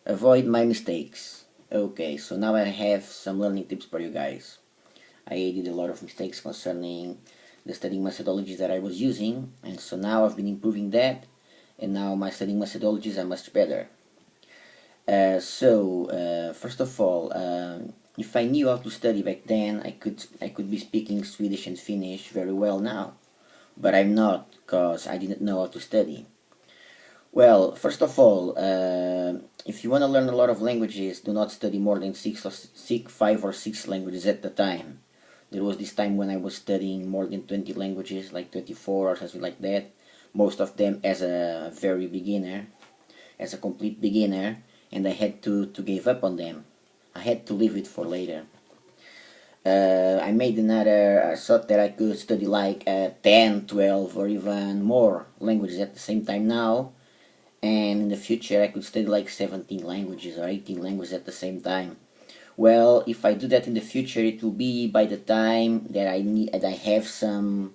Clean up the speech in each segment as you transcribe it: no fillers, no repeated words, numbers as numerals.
Avoid my mistakes. Okay, so now I have some learning tips for you guys. I did a lot of mistakes concerning the studying methodologies that I was using, and so now I've been improving that, and now my studying methodologies are much better. First of all, if I knew how to study back then, I could be speaking Swedish and Finnish very well now, but I'm not because I didn't know how to study. Well, first of all, if you want to learn a lot of languages, do not study more than 5 or 6 languages at a time. There was this time when I was studying more than 20 languages, like 24 or something like that. Most of them as a very beginner, as a complete beginner, and I had to give up on them. I had to leave it for later. I thought that I could study like 10, 12 or even more languages at the same time now, and in the future I could study like 17 languages or 18 languages at the same time. Well, if I do that in the future, it will be by the time that I have some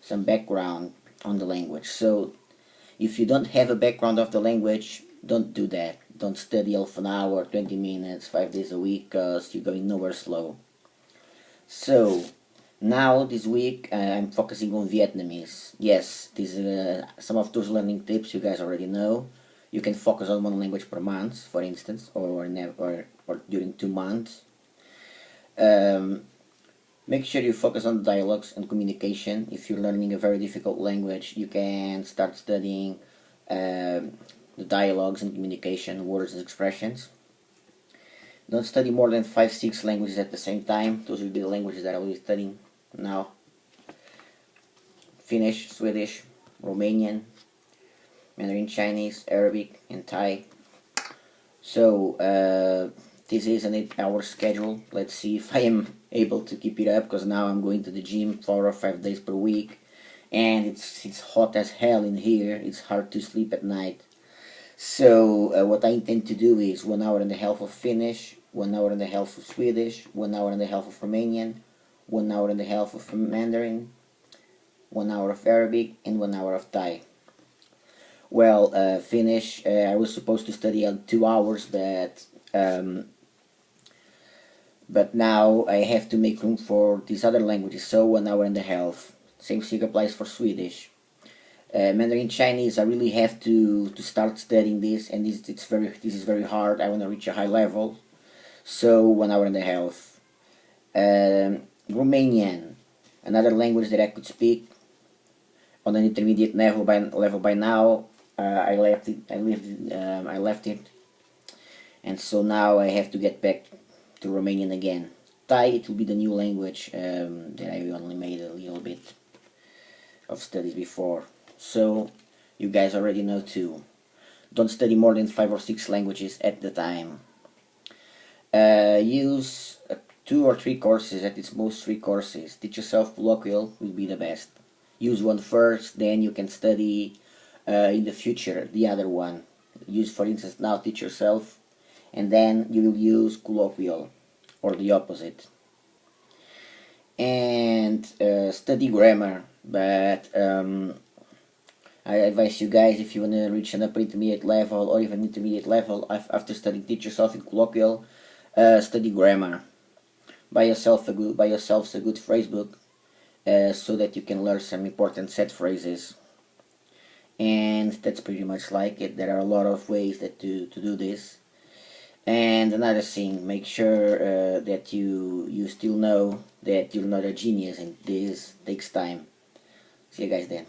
background on the language. So if you don't have a background of the language, don't do that. Don't study half an hour, 20 minutes, 5 days a week, because you're going nowhere slow. So now this week I'm focusing on Vietnamese. Yes, these some of those learning tips you guys already know. You can focus on one language per month, for instance, or during 2 months. Um, Make sure you focus on dialogues and communication. If you're learning a very difficult language, you can start studying the dialogues and communication, words and expressions. Don't study more than 5, 6 languages at the same time. Those will be the languages that I will be studying now. Finnish, Swedish, Romanian, Mandarin Chinese, Arabic, and Thai. So this is an 8-hour schedule. Let's see if I am able to keep it up, because now I'm going to the gym 4 or 5 days per week, and it's hot as hell in here. It's hard to sleep at night. So what I intend to do is 1 hour and a half of Finnish, 1 hour and a half of Swedish, 1 hour and a half of Romanian, 1 hour and a half of Mandarin, 1 hour of Arabic, and 1 hour of Thai. Well, Finnish, I was supposed to study 2 hours, but now I have to make room for these other languages, so 1 hour and a half. Same thing applies for Swedish. Mandarin Chinese, I really have to start studying this, and this is very hard. I want to reach a high level, so 1 hour and a half. Romanian, another language that I could speak on an intermediate level by now. I left it. I left it, and so now I have to get back to Romanian again. Thai, it will be the new language that I only made a little bit of studies before. So you guys already know too. Don't study more than 5 or 6 languages at the time. Use 2 or 3 courses, at its most 3 courses. Teach yourself colloquial will be the best. Use one first, then you can study in the future the other one. Use, for instance, now teach yourself, and then you will use colloquial, or the opposite. And study grammar, but I advise you guys, if you want to reach an upper intermediate level or even intermediate level after studying teach yourself in colloquial, study grammar. Buy yourself a good phrase book, so that you can learn some important set phrases. And that's pretty much like it. There are a lot of ways to do this. And another thing, make sure that you still know that you're not a genius, and this takes time. See you guys then.